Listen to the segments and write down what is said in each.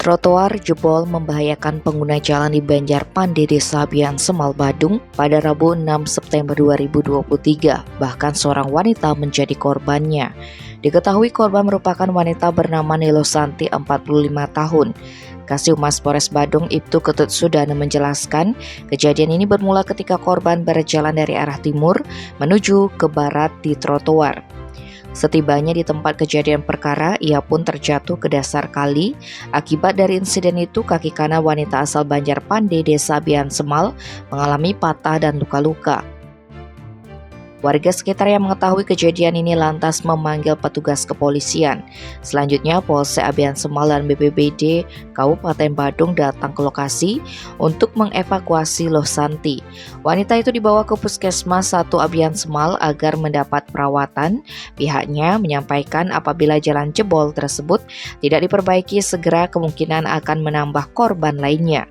Trotoar jebol membahayakan pengguna jalan di Banjarpande, Desa Bian Semal, Badung pada Rabu 6 September 2023. Bahkan seorang wanita menjadi korbannya. Diketahui korban merupakan wanita bernama Nilosanti, 45 tahun. Kasih-Humas Polres Badung Ibtu Ketut Sudana menjelaskan, kejadian ini bermula ketika korban berjalan dari arah timur menuju ke barat di trotoar. Setibanya di tempat kejadian perkara, ia pun terjatuh ke dasar kali. Akibat dari insiden itu, kaki kanan wanita asal Banjarpande, Desa Bian Semal, mengalami patah dan luka-luka. Warga sekitar yang mengetahui kejadian ini lantas memanggil petugas kepolisian. Selanjutnya, Polsek Bian Semal dan BPBD Kabupaten Badung datang ke lokasi untuk mengevakuasi Losanti. Wanita itu dibawa ke Puskesmas 1 Bian Semal agar mendapat perawatan. Pihaknya menyampaikan apabila jalan jebol tersebut tidak diperbaiki segera, kemungkinan akan menambah korban lainnya.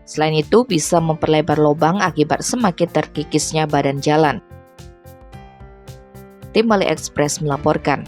Selain itu, bisa memperlebar lubang akibat semakin terkikisnya badan jalan. Tim Bali Express melaporkan.